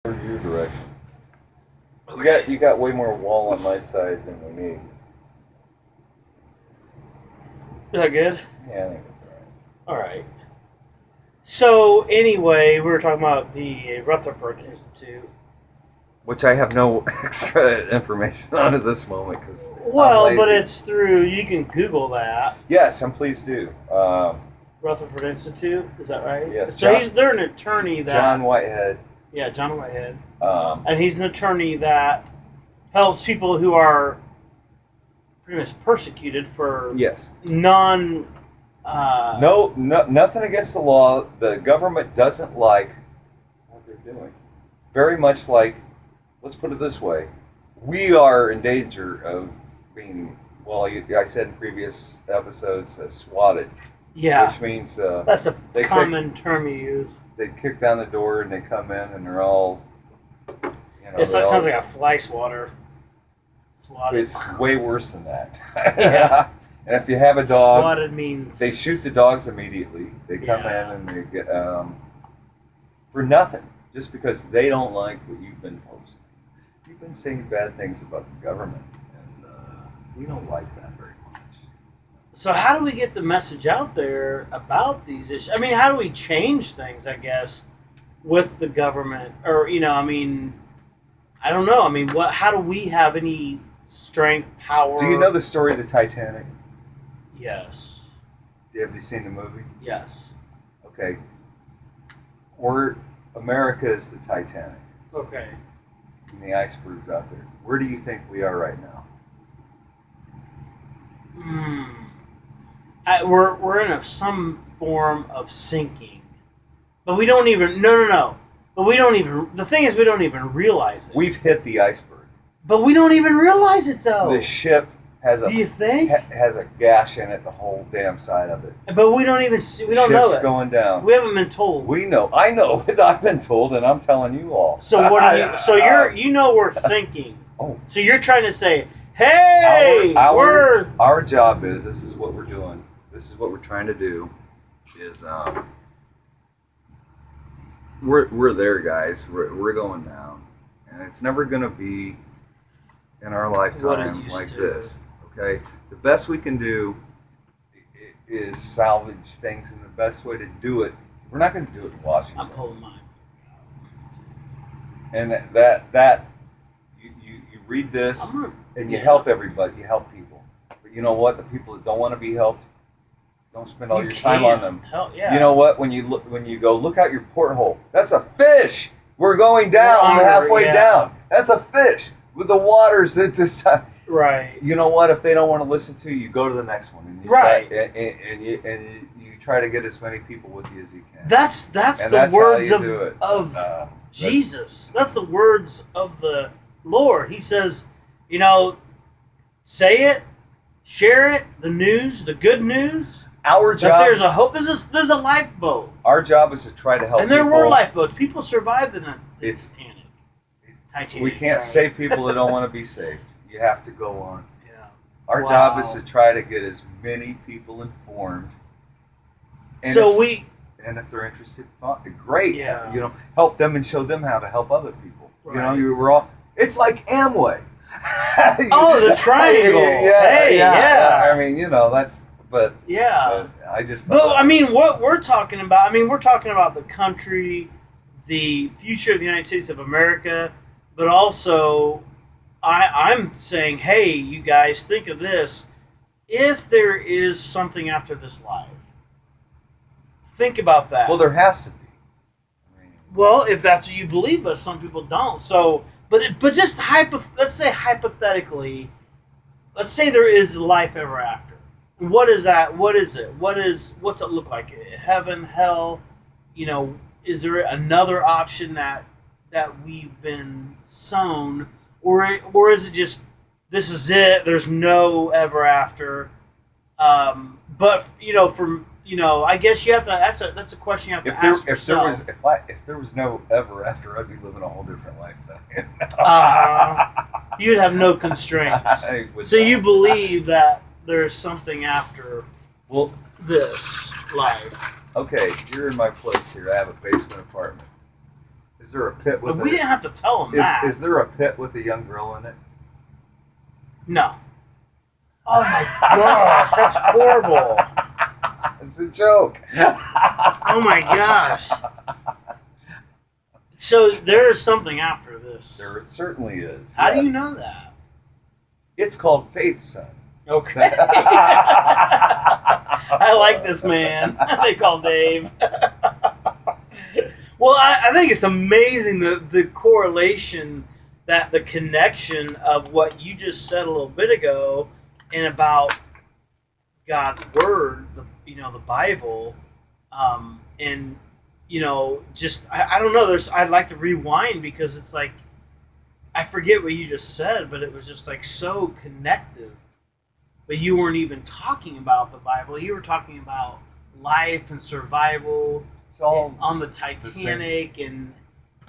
Your direction. Okay. You got way more wall on my side than we need. Is that good? Yeah, I think that's All right. So anyway, we were talking about the Rutherford Institute. which I have no extra information on at this moment because Well, but it's through. You can Google that. yes, and please do. Rutherford Institute. Is that right? Yes, So John- they're an attorney that. John Whitehead. Yeah, John Whitehead, Um, and he's an attorney that helps people who are pretty much persecuted for yes. non. No, nothing against the law. The government doesn't like what they're doing. Very much like, let's put it this way: we are in danger of being, well, I said in previous episodes, swatted, Yeah, which means that's a they common term you use. they kick down the door and they come in and they're all, It sounds like a fly swatter. Swatted. It's way worse than that. Yeah. And if you have a dog, Swatted means they shoot the dogs immediately. They come Yeah. in and they get for nothing, just because they don't like what you've been posting. You've been saying bad things about the government, and we don't like that very much. So how do we get the message out there about these issues? I mean, how do we change things, I guess, with the government? Or, I don't know. I mean, how do we have any strength, power? Do you know the story of the Titanic? Yes. Have you seen the movie? Yes. Okay. America is the Titanic, Okay. and the iceberg's out there. Where do you think we are right now? We're in some form of sinking. But we don't even... No. But we don't even... The thing is, we don't even realize it. We've hit the iceberg. But we don't even realize it, though. The ship has Do you think? has a gash in it, the whole damn side of it. But we don't even see... We don't know Ship's it. going down. We haven't been told. We know. I know. I've been told, and I'm telling you all. So what are you? So we're sinking. Oh. So you're trying to say, hey, Our job is, this is what we're doing. This is what we're trying to do. Is we're there, guys. We're going down, and it's never going to be in our What it lifetime used like to. this. Okay, the best we can do is salvage things, and the best way to do it, we're not going to do it in Washington. I'm pulling mine. And that you read this and you help everybody, you help people. But you know what? The people that don't want to be helped, don't spend all your time on them. Hell, yeah. You know what? When you go look out your porthole, that's a fish. We're going down. We're halfway down. That's a fish with the waters at this time. Right. You know what? If they don't want to listen to you, go to the next one. And you Right. Try, and you try to get as many people with you as you can. That's And the that's words how you do it. of Jesus. That's the words of the Lord. He says, say it, share it, the news, the good news. Our That job. there's a hope. There's a lifeboat. Our job is to try to help And there people. were lifeboats. People survived in the It's- Titanic. We can't save people that don't want to be saved. You have to go on. Yeah. Our Wow. job is to try to get as many people informed. And So if, and if they're interested, fine, great. Yeah. Help them and show them how to help other people. Right. We're all. It's like Amway. Oh, the triangle. Yeah. I mean, that's. But Yeah. I just. But I mean, what we're talking about. I mean, we're talking about the country, the future of the United States of America, but also, I'm saying, hey, you guys, think of this. If there is something after this life, think about that. Well, there has to be. Well, if that's what you believe, but some people don't. So, but just let's say hypothetically, let's say there is life ever after. What is that? What is it? What's it look like? Heaven, hell? Is there another option that we've been sown, or is it just this is it? There's no ever after. But I guess you have to. That's a question you have to ask yourself. If there was no ever after, I'd be living a whole different life then. You'd have no constraints. I would So not. you believe that there's something after Well, this life? okay, you're in my place here. I have a basement apartment. Is there a pit with? But we didn't have to tell him that. Is there a pit with a young girl in it? No. Oh my gosh, that's horrible. It's a joke. Oh my gosh. So there is something after this. There certainly is. How do you know that? It's called faith, son. Okay. I like this man. They call Dave. Well, I think it's amazing the correlation, that the connection of what you just said a little bit ago, and about God's word, the Bible, and just I don't know. I'd like to rewind, because it's like I forget what you just said, but it was just like so connective. But you weren't even talking about the Bible. You were talking about life and survival. It's all on the Titanic and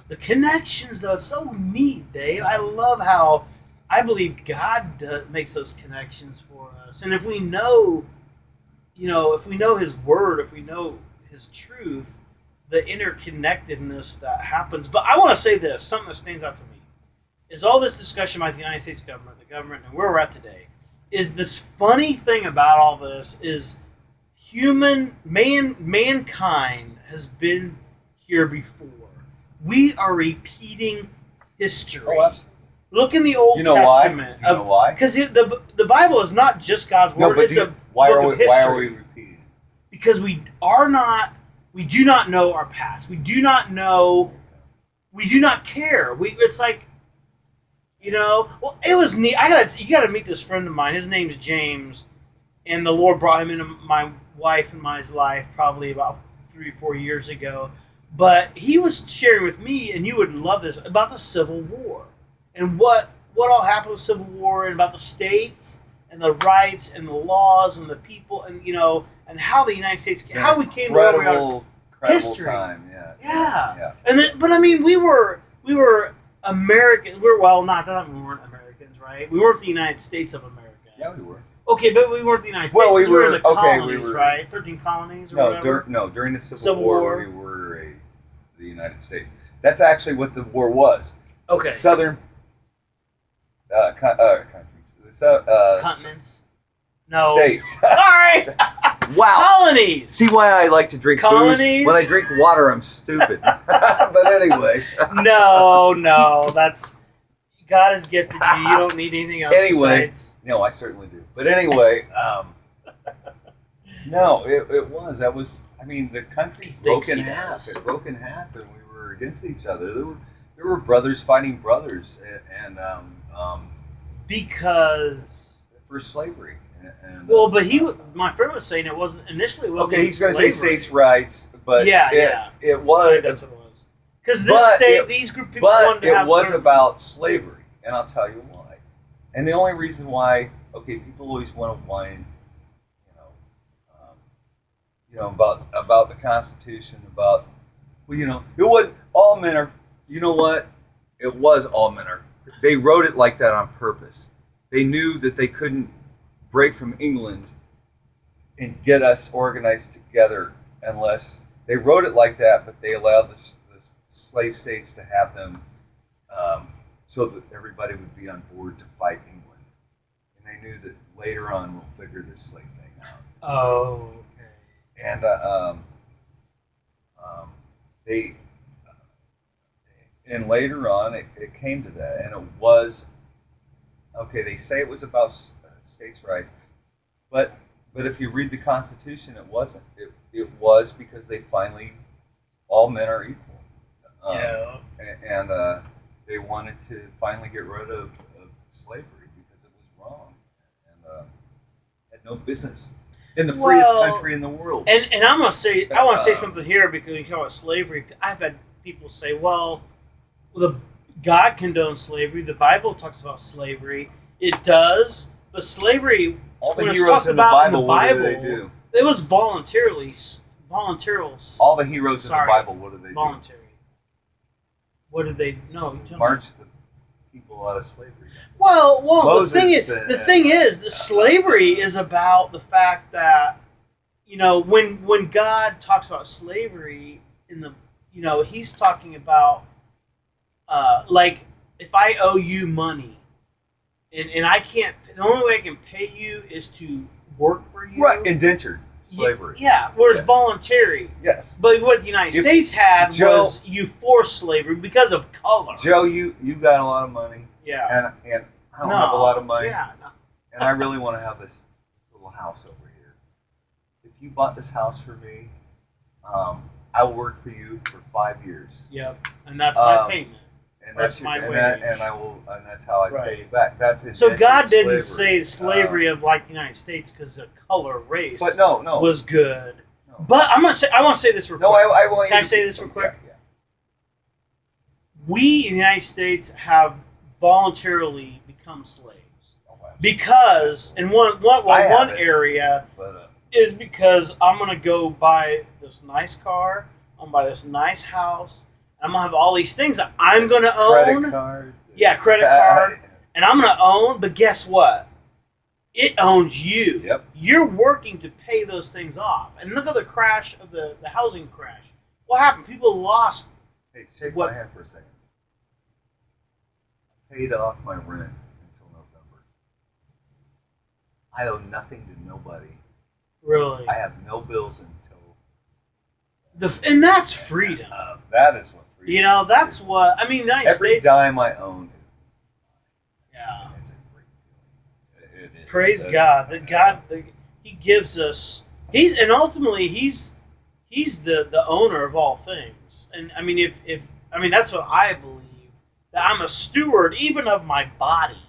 the connections, though. It's so neat, Dave. I love how I believe God makes those connections for us. And if we know, if we know His Word, if we know His truth, the interconnectedness that happens. But I want to say this, something that stands out to me, is all this discussion about the United States government, the government, and where we're at today, is this funny thing about all this is mankind has been here before. We are repeating history. Oh, absolutely. Look in the Old Testament. Do you know why? Because the Bible is not just God's word. It's a why book are we of history. Why are we repeating it? Because we do not know our past. We do not care. It's like, well, it was neat. You got to meet this friend of mine. His name's James, and the Lord brought him into my wife and my life probably about 3 or 4 years ago. But he was sharing with me, and you would love this, about the Civil War and what all happened with the Civil War, and about the states and the rights and the laws and the people, and and how the United States, how we came to where we are. History. Time, yeah. And but I mean, we were American. We weren't Americans, right? We weren't the United States of America. Yeah, we were. Okay, but we weren't the United States. Well, we were in the okay, colonies, we were, right? 13 colonies or whatever. During the Civil War, we were the United States. That's actually what the war was. Okay. Southern countries. Continents. No. States. Sorry. Wow. Colonies. See why I like to drink Colonies. booze? When I drink water, I'm stupid. But anyway. No. That's... God has gifted you. You don't need anything else. Anyway. Besides. No, I certainly do. But anyway, no, it was. That was... I mean, the country broke in half. It broke in half, and we were against each other. There were brothers fighting brothers, and because... for slavery. And, well, but my friend was saying it wasn't initially. It wasn't okay, he's going to say states' rights, but it was. That's what it was. Because these group of people wanted to have. But it was about slavery, and I'll tell you why. And the only reason why, okay, people always want to whine, about the Constitution, about, it wasn't all men are. You know what? It was all men are. They wrote it like that on purpose. They knew that they couldn't break from England and get us organized together unless they wrote it like that, but they allowed the slave states to have them so that everybody would be on board to fight England. And they knew that later on we'll figure this slave thing out. Oh, okay. And and later on it came to that, and it was okay. They say it was about states' rights, but if you read the Constitution, it wasn't. It was because they finally, all men are equal. And they wanted to finally get rid of slavery because it was wrong and had no business in the freest country in the world. And I want to say something here, because you talk about slavery. I've had people say, well, God condones slavery. The Bible talks about slavery. It does. But slavery, all the heroes in the Bible, what do they do? It was voluntary. All the heroes in the Bible, what did they do? Voluntary. What did they? No, march the people out of slavery. Well, Moses, the thing is, the slavery is about the fact that when God talks about slavery in the, he's talking about like if I owe you money, and I can't, the only way I can pay you is to work for you. Right, indentured slavery. Yeah, where it's Yeah. voluntary. Yes. But what the United States had was you forced slavery because of color. Joe, you got a lot of money. Yeah. And I don't have a lot of money. Yeah. No. And I really want to have this little house over here. If you bought this house for me, I will work for you for 5 years. Yep. And that's my payment. And that's my wage. And that's how I pay you back. That's so God slavery. didn't say slavery of like the United States because the color race but no. was good. No. But I want to say this real quick. No, I want Can you I say this real quick? Yeah. We in the United States have voluntarily become slaves. Oh, wow. Because in one area But, is because I'm gonna go buy this nice car, I'm gonna buy this nice house, and I'm gonna have all these things that I'm gonna credit own. card. Yeah, credit card. And I'm gonna own, but guess what? It owns you. Yep. You're working to pay those things off. And look at the crash of the housing crash. What happened? People lost. Hey, shake What? my hand for a second. I paid off my rent until November. I owe nothing to nobody. Really. I have no bills until. And that's freedom. That is what freedom. You know, is. that's what I mean. The United Every States. dime I own is. Yeah. It's a great feeling. It is. Praise God that He gives us. Ultimately He's the owner of all things. And I mean, if that's what I believe, that I'm a steward even of my body.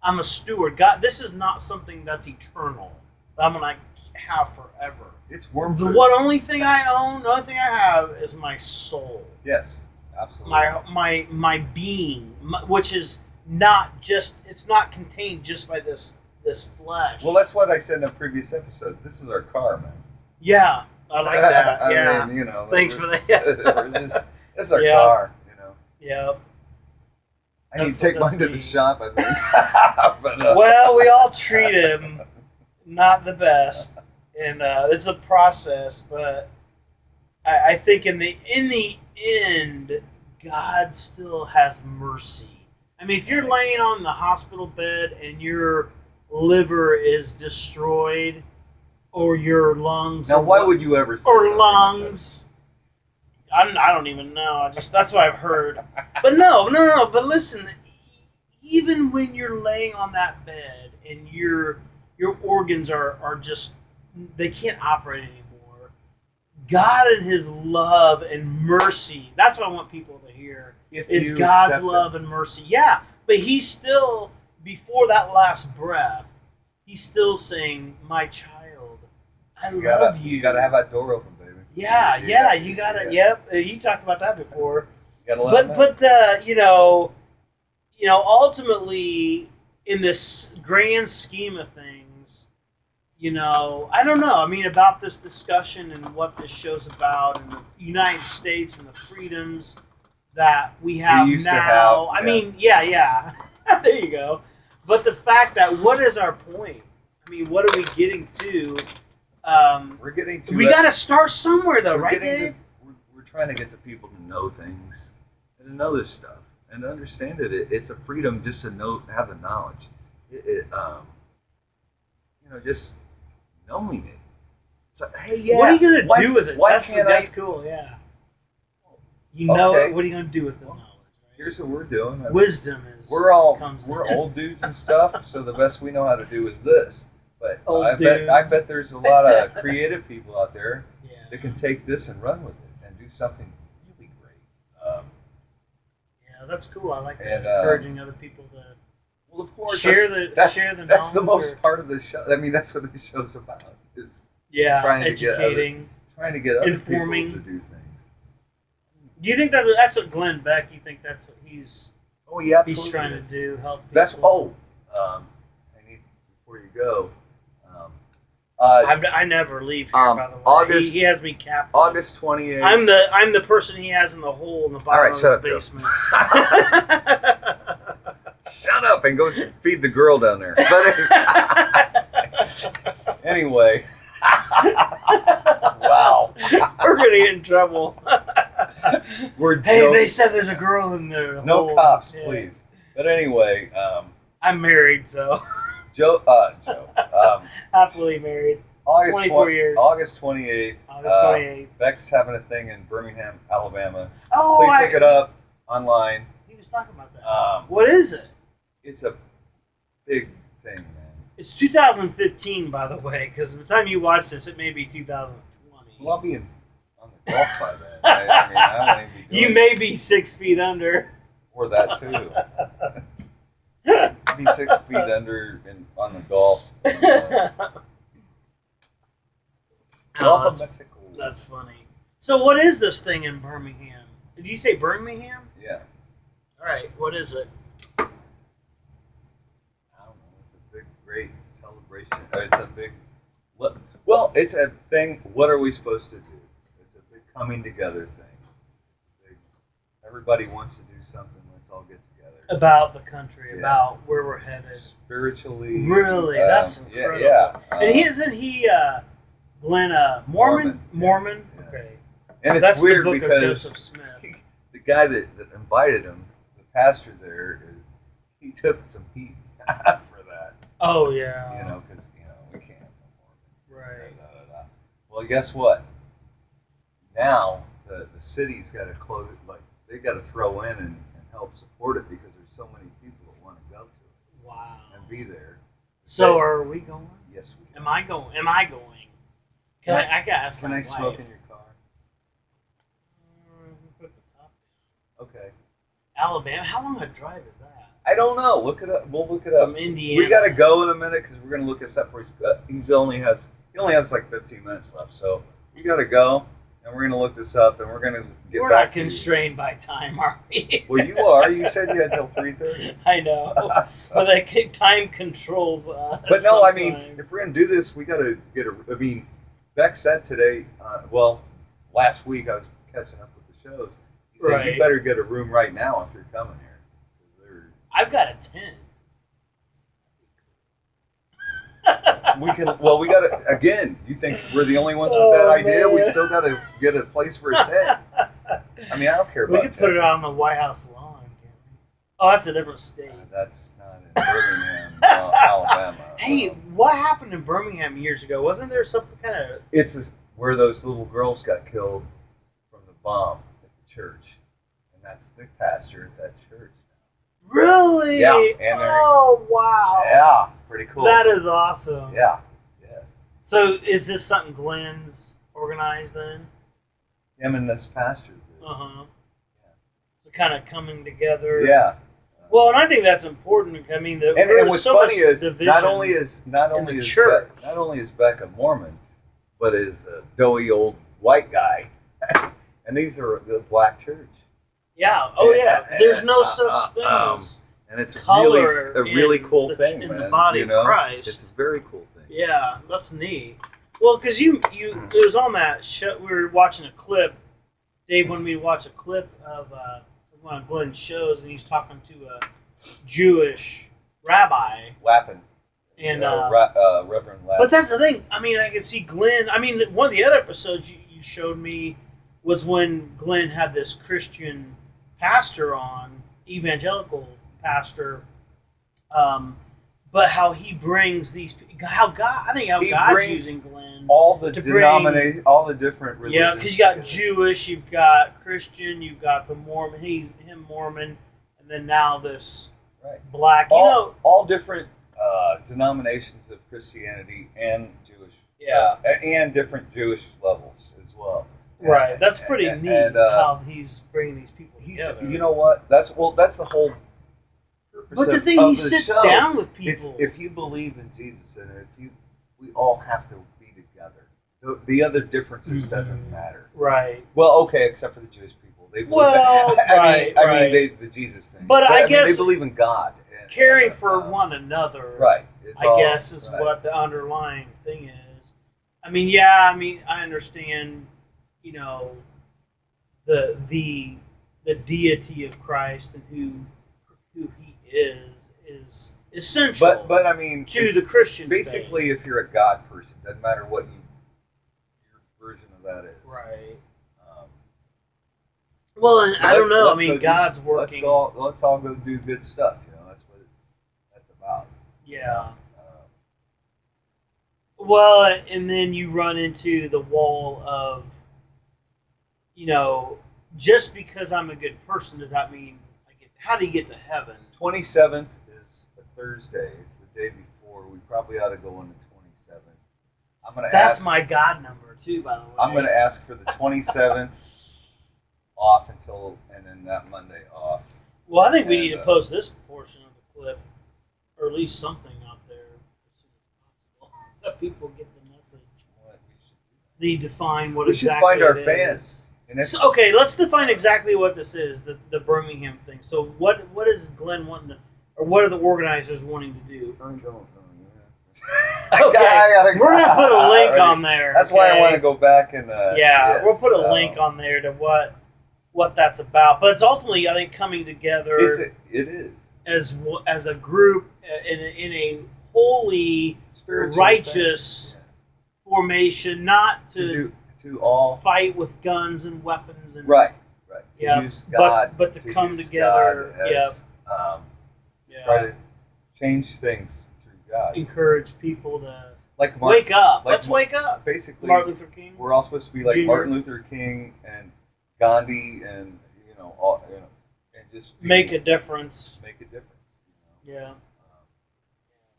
I'm a steward. God, this is not something that's eternal that I'm gonna have forever. It's worm The food. only thing I own, the only thing I have is my soul. Yes, absolutely. My being, which is not just, it's not contained just by this flesh. Well, that's what I said in a previous episode. This is our car, man. Yeah, I like that. Yeah. I mean, you know. Thanks for that. It's our Yeah. car, you know. Yep. I need to That's- take mine that's to the neat. shop, I think. But, Well, we all treat him not the best, and it's a process. But I think in the end, God still has mercy. I mean, if you're laying on the hospital bed and your liver is destroyed, or your lungs, now, why would you ever say or something like lungs? I don't even know. That's what I've heard. But no. But listen, even when you're laying on that bed and your organs are just, they can't operate anymore. God in His love and mercy. That's what I want people to hear. If Is you God's accept love and mercy. Yeah, but He's still, before that last breath, He's still saying, "My child, I love you." You gotta have that door open, baby. Yeah, you gotta. Yeah. Yep, you talked about that before. You gotta let them But ultimately, in this grand scheme of things, I don't know. I mean, about this discussion and what this show's about, and the United States and the freedoms that we have used to now. have, I mean, yeah. There you go. But the fact that, what is our point? I mean, what are we getting to? We're getting to. We got to start somewhere, though, right, Dave? We're trying to get the people to know things and to know this stuff and to understand it. It's a freedom just to know, have the knowledge. Just knowing it. So, hey, yeah. What are you gonna do with it? Why That's can't cool. Yeah. You know Okay. it. What are you gonna do with the knowledge? Right? Here's what we're doing. I mean, Wisdom is. we're comes we're in. old dudes and stuff, so the best we know how to do is this. But Old I dudes. bet there's a lot of creative people out there Yeah. that can take this and run with it and do something really great. Yeah, that's cool. I like that. And, Encouraging other people to. Well, of course, Share that's the knowledge most or- part of the show. I mean, that's what the show's about. Is Yeah, trying to get educating. trying to get other Informing. people to do things. Do you think that's what Glenn Beck? You think that's what he's Oh, yeah, absolutely. he's trying to do? Help. People? That's I need before you go. Um, I never leave here. By the way, August- he has me capped. August 28th. I'm the person he has in the hole in the bottom All right, of shut his up, basement. Shut up and go feed the girl down there. But anyway. Wow. We're gonna get in trouble. We're Hey, joking. they said there's a girl in there. No Oh, cops, yeah. please. But anyway, I'm married, so Joe, happily married. August 24 years. August 28th. August 28th. Beck's having a thing in Birmingham, Alabama. Oh, Please look it up online. He was talking about that. What is it? It's a big thing, man. It's 2015, by the way, because by the time you watch this, it may be 2020. Well, I'll be on the golf by then. I won't even be doing You may be 6 feet under. Or that too. Be 6 feet under on the golf. Gulf of Mexico. That's funny. So, what is this thing in Birmingham? Did you say Birmingham? Yeah. All right. What is it? I don't know. It's a big, great celebration. Or it's a big. Well, it's a thing. What are we supposed to do? It's a big coming together thing. It's a big, everybody wants to do something. Let's all get together. About the country, Yeah. about where we're headed. Spiritually. Really, that's incredible. Yeah. And isn't he Glenn Mormon? Mormon. Mormon. Yeah. Okay. And it's That's weird the book because of Joseph Smith. the guy that invited him, the pastor there, he took some heat for that. Oh yeah. You know, because we can't. Right. Da, da, da, da. Well, guess what? Now the city's got to close it. Like they got to throw in and help support it because there's so many people that want to go to it Wow. and be there. So are we going? Yes, we. Am I going? Am I going? Can I gotta ask Can my I wife. smoke in your car? Put the top. Okay. Alabama. How long a drive is that? I don't know. Look it up. We'll look it up. From Indiana. We got to go in a minute because we're gonna look this up for you. He only has like 15 minutes left, so we got to go and we're gonna look this up and we're gonna get We're back not to you. constrained by time, are we? Well, you are. You said you had till 3:30. I know. But that time controls us. But no, I mean, sometimes. if we're gonna do this, we got to get a. I mean, Beck said today. Last week I was catching up with the shows. He said Right. you better get a room right now if you're coming here. 'Cause they're- I've got a tent. We can. Well, we got to. Again, you think we're the only ones with that Oh, idea? We man. still got to get a place for a tent. I mean, I don't care We about could put it tent. out on the White House lawn, can't we? Oh, that's a different state. That's not in Birmingham, Alabama. Hey, what happened in Birmingham years ago? Wasn't there something kind of... It's where those little girls got killed from the bomb at the church, and that's the pastor at that church. Really? Yeah, and they're- oh, wow. Yeah, pretty cool. That is awesome. Yeah. Yes. So is this something Glenn's organized then? Him and this pastor. Did. Uh-huh. So kind of coming together. Yeah. Well, and I think that's important. I mean, And there's what's so funny much is division not only in is the church. not only is Beck a Mormon, but is a doughy old white guy, and these are the black church. Yeah. Oh, yeah. And- There's no such thing as and it's color really a really in cool the- thing, in man. the body you know? of Christ. It's a very cool thing. Yeah, that's neat. Well, because it was on that show. We were watching a clip. Dave wanted me to watch a clip of one of Glenn's shows, and he's talking to a Jewish rabbi. Lappin. And Reverend Lappin. but that's the thing. I mean, I can see Glenn. I mean, one of the other episodes you showed me was when Glenn had this Christian pastor on, evangelical pastor. But how he brings these, how God, I think how He God's brings using Glenn. all the to bring- all the different religions. Yeah, because you got together. Jewish, you've got Christian, you've got the Mormon. Him Mormon, and then now this Right. black. You know, all different denominations of Christianity and Jewish. Yeah. And different Jewish levels as well. right? That's pretty neat and, how he's bringing these people He's, together. you know what? That's the whole purpose but the of, thing, of he the sits show. down with It's people. if you believe in Jesus and we all have to be together. The other differences Mhm. doesn't matter. right. Well, okay, except for the Jewish people. They believe Well, I right. mean, the Jesus thing. But I mean, guess they believe in God. And, Caring for one another, right? It's I all- guess, is right. what the underlying thing is. I mean, yeah. I mean, I understand. You know, the deity of Christ and who he is essential. But I mean, to it's- the Christian basically, if you're a God person, doesn't matter what your version of that is. faith. Right. Um, Well, and I don't know. I Let's mean, go God's working. Let's all go do good stuff. You know, that's what that's about. Yeah. Well, and then you run into the wall of, just because I'm a good person, does that mean how do you get to heaven? 27th is a Thursday. It's the day before. We probably ought to go on the 27th. That's my God number too, by the way. I'm going to ask for the 27th off and then that Monday off. Well, I think we need to post this portion of the clip, or at least something out there as soon as possible, so people get the message. What we should do. They define what We exactly should find our it is. fans. So, okay, let's define exactly what this is, the Birmingham thing. So what is Glenn wanting to, or what are the organizers wanting to do? Okay, we're going to put a link on there. That's why I want to go back and... we'll put a link on there to what that's about. But it's ultimately, I think, coming together... It is. As a group in a holy, spiritual righteous formation, not to all fight with guns and weapons and right. Yeah, use God, but to come together, try to change things through God. Encourage people to wake up. Let's wake up. Basically, Martin Luther King. We're all supposed to be like Jr. Martin Luther King and Gandhi, and and just make a difference. Make a difference. Yeah.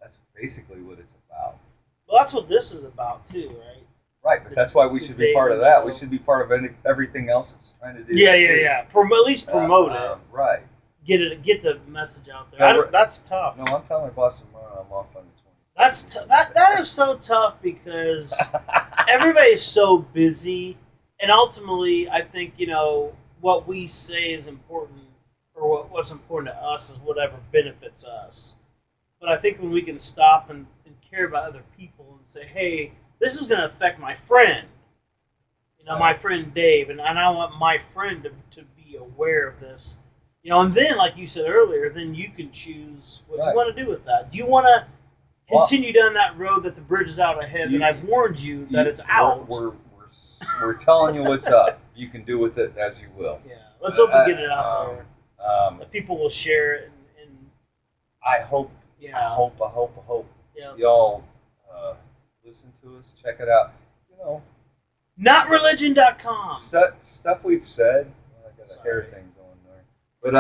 That's basically what it's about. Well, that's what this is about too, right? Right, but that's why we should be part of that. We should be part of everything else that's trying to do. Yeah. At least promote it. Right. Get the message out there. That's tough. No, I'm telling my boss tomorrow I'm off on the 20th. That is so tough because everybody's so busy, and ultimately, I think what we say is important, or what's important to us is whatever benefits us. But I think when we can stop and care about other people and say, hey, this is going to affect my friend, my friend Dave, and I want my friend to be aware of this, and then, like you said earlier, then you can choose what you want to do with that. Do you want to continue down that road that the bridge is out ahead, and I've warned you that it's out? We're telling you what's up. You can do with it as you will. Yeah, let's hope we get it out there. That people will share it, and I hope. Yeah. I hope. Yeah. Y'all listen to us. Check it out. Notreligion.com. Stuff we've said. I got a hair thing going there. But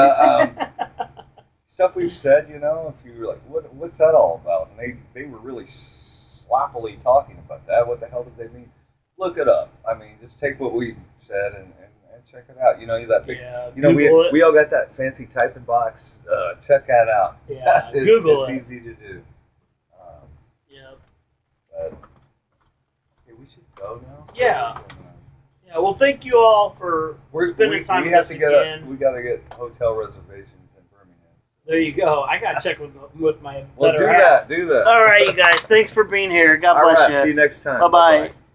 stuff we've said. If you were like, what's that all about? And they were really sloppily talking about that. What the hell did they mean? Look it up. I mean, just take what we said and check it out. That big. We all got that fancy typing box. Check that out. Yeah, Google it. It's easy to do. But we should go now. Yeah. Yeah. Well, thank you all for spending time with us again. We got to get hotel reservations in Birmingham. There you go. I got to check with my. Well, do that. All right, you guys. Thanks for being here. God bless you. See you next time. Bye-bye.